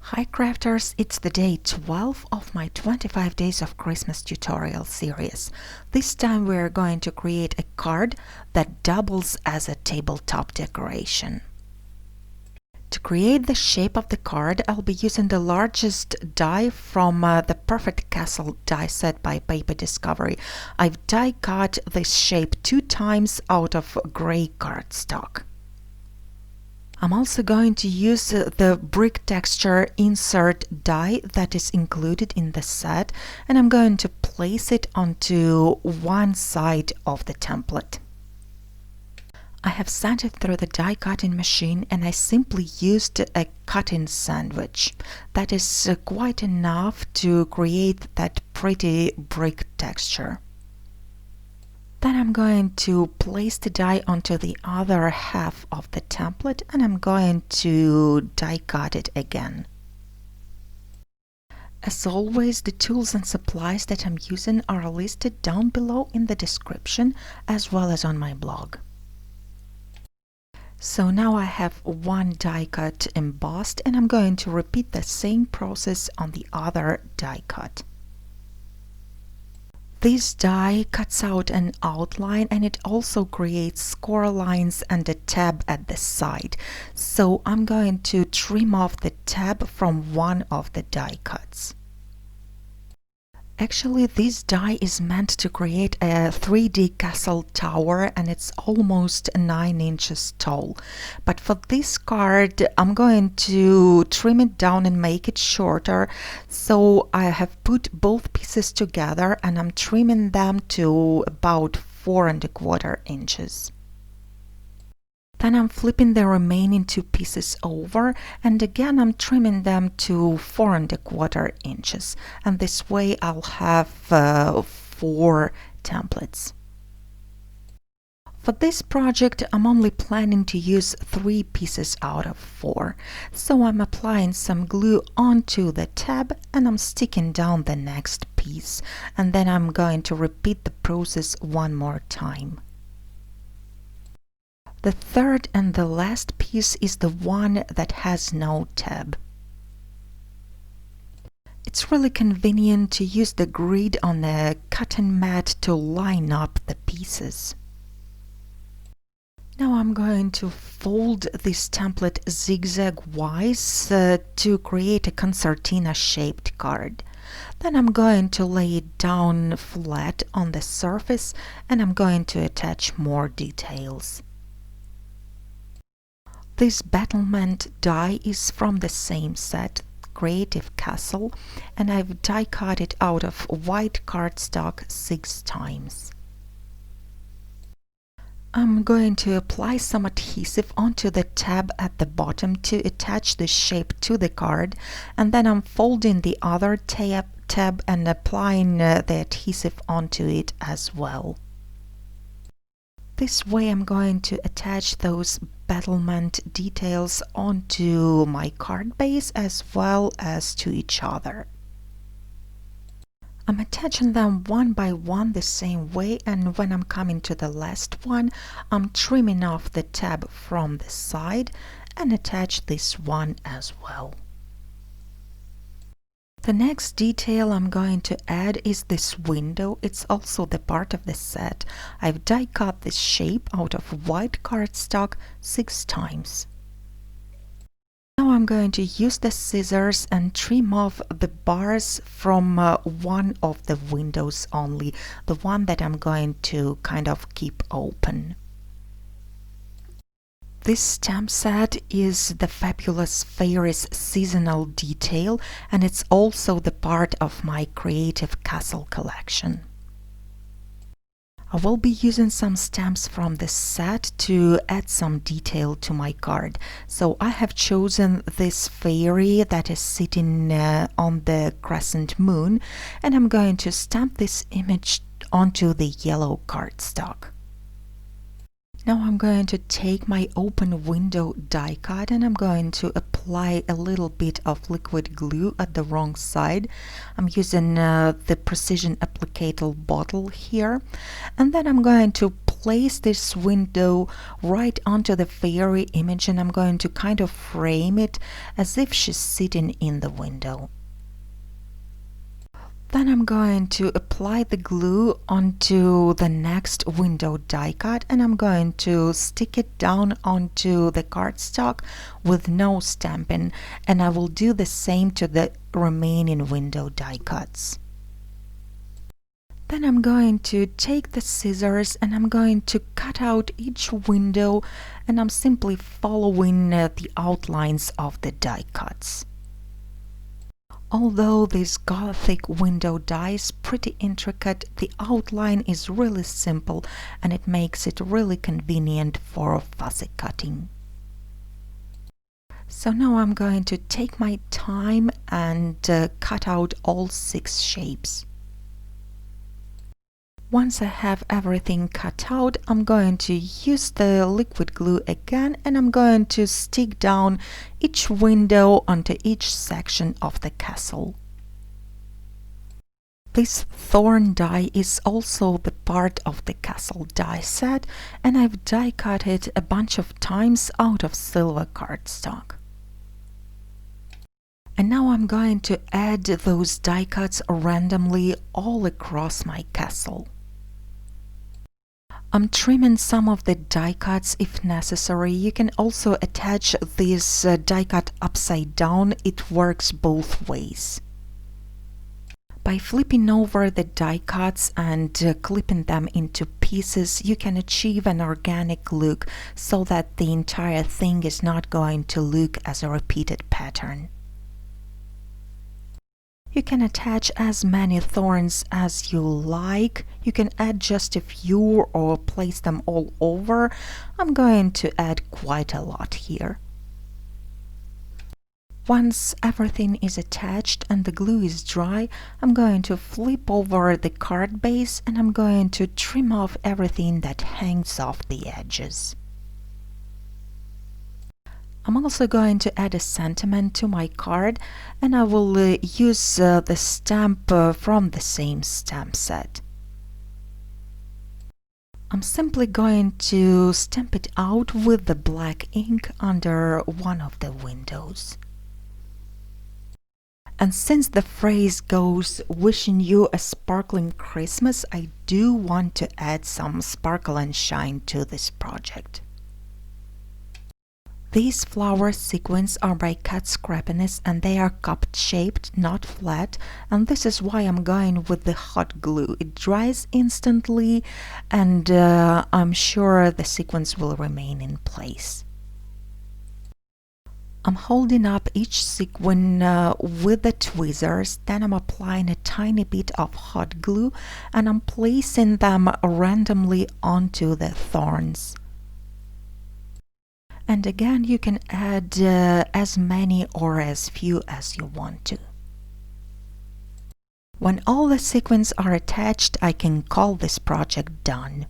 Hi crafters, it's the day 12 of my 25 days of Christmas tutorial series. This time we're going to create a card that doubles as a tabletop decoration. To create the shape of the card, I'll be using the largest die from the Perfect Castle die set by Paper Discovery. I've die cut this shape 2 times out of gray cardstock. I'm also going to use the brick texture insert die that is included in the set, and I'm going to place it onto one side of the template. I have sent it through the die cutting machine and I simply used a cutting sandwich. That is quite enough to create that pretty brick texture. Then I'm going to place the die onto the other half of the template and I'm going to die cut it again. As always, the tools and supplies that I'm using are listed down below in the description as well as on my blog. So now I have one die cut embossed and I'm going to repeat the same process on the other die cut. This die cuts out an outline and it also creates score lines and a tab at the side. So I'm going to trim off the tab from one of the die cuts. Actually, this die is meant to create a 3D castle tower and it's almost 9 inches tall. But for this card, I'm going to trim it down and make it shorter. So I have put both pieces together and I'm trimming them to about 4¼ inches. Then I'm flipping the remaining 2 pieces over and again I'm trimming them to 4¼ inches, and this way I'll have 4 templates. For this project I'm only planning to use 3 pieces out of 4, so I'm applying some glue onto the tab and I'm sticking down the next piece, and then I'm going to repeat the process one more time. The third and the last piece is the one that has no tab. It's really convenient to use the grid on the cutting mat to line up the pieces. Now I'm going to fold this template zigzag-wise to create a concertina shaped card. Then I'm going to lay it down flat on the surface and I'm going to attach more details. This Battlement die is from the same set, Creative Castle, and I've die cut it out of white cardstock 6 times. I'm going to apply some adhesive onto the tab at the bottom to attach the shape to the card, and then I'm folding the other tab and applying the adhesive onto it as well. This way I'm going to attach those Battlement details onto my card base as well as to each other. I'm attaching them one by one the same way, and when I'm coming to the last one, I'm trimming off the tab from the side and attach this one as well. The next detail I'm going to add is this window. It's also the part of the set. I've die cut this shape out of white cardstock 6 times. Now I'm going to use the scissors and trim off the bars from one of the windows only, the one that I'm going to kind of keep open. This stamp set is the fabulous Fairies seasonal detail, and it's also the part of my Creative Castle collection. I will be using some stamps from this set to add some detail to my card. So I have chosen this fairy that is sitting on the crescent moon, and I'm going to stamp this image onto the yellow cardstock. Now I'm going to take my open window die cut and I'm going to apply a little bit of liquid glue at the wrong side. I'm using the Precision Applicator bottle here, and then I'm going to place this window right onto the fairy image, and I'm going to kind of frame it as if she's sitting in the window. Then I'm going to apply the glue onto the next window die cut, and I'm going to stick it down onto the cardstock with no stamping, and I will do the same to the remaining window die cuts. Then I'm going to take the scissors and I'm going to cut out each window, and I'm simply following the outlines of the die cuts. Although this Gothic window die is pretty intricate, the outline is really simple and it makes it really convenient for fussy cutting. So now I'm going to take my time and cut out all 6 shapes. Once I have everything cut out, I'm going to use the liquid glue again, and I'm going to stick down each window onto each section of the castle. This Thorn die is also the part of the castle die set, and I've die cut it a bunch of times out of silver cardstock. And now I'm going to add those die cuts randomly all across my castle. I'm trimming some of the die cuts if necessary. You can also attach this die cut upside down. It works both ways. By flipping over the die cuts and clipping them into pieces, you can achieve an organic look so that the entire thing is not going to look as a repeated pattern. You can attach as many thorns as you like. You can add just a few or place them all over. I'm going to add quite a lot here. Once everything is attached and the glue is dry, I'm going to flip over the card base and I'm going to trim off everything that hangs off the edges. I'm also going to add a sentiment to my card, and I will use the stamp from the same stamp set. I'm simply going to stamp it out with the black ink under one of the windows. And since the phrase goes, "Wishing you a sparkling Christmas," I do want to add some sparkle and shine to this project. These flower sequins are by Cut Scrappiness and they are cup shaped, not flat, and this is why I'm going with the hot glue. It dries instantly and I'm sure the sequins will remain in place. I'm holding up each sequin with the tweezers, then I'm applying a tiny bit of hot glue and I'm placing them randomly onto the thorns. And again, you can add as many or as few as you want to. When all the sequins are attached, I can call this project done.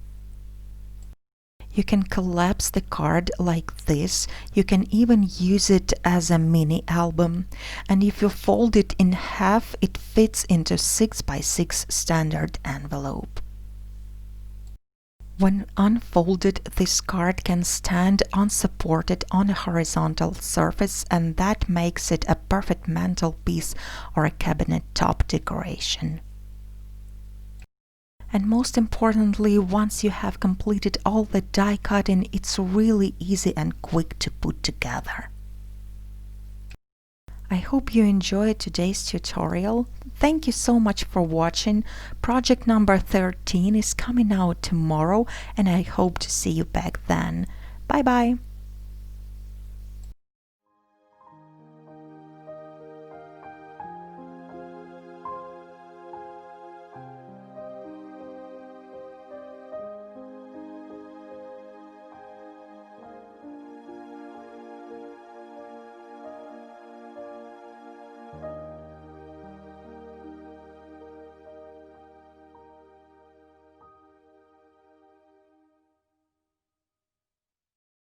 You can collapse the card like this. You can even use it as a mini album. And if you fold it in half, it fits into 6x6 standard envelope. When unfolded, this card can stand unsupported on a horizontal surface, and that makes it a perfect mantelpiece or a cabinet top decoration. And most importantly, once you have completed all the die cutting, it's really easy and quick to put together. I hope you enjoyed today's tutorial. Thank you so much for watching. Project number 13 is coming out tomorrow and I hope to see you back then. Bye bye!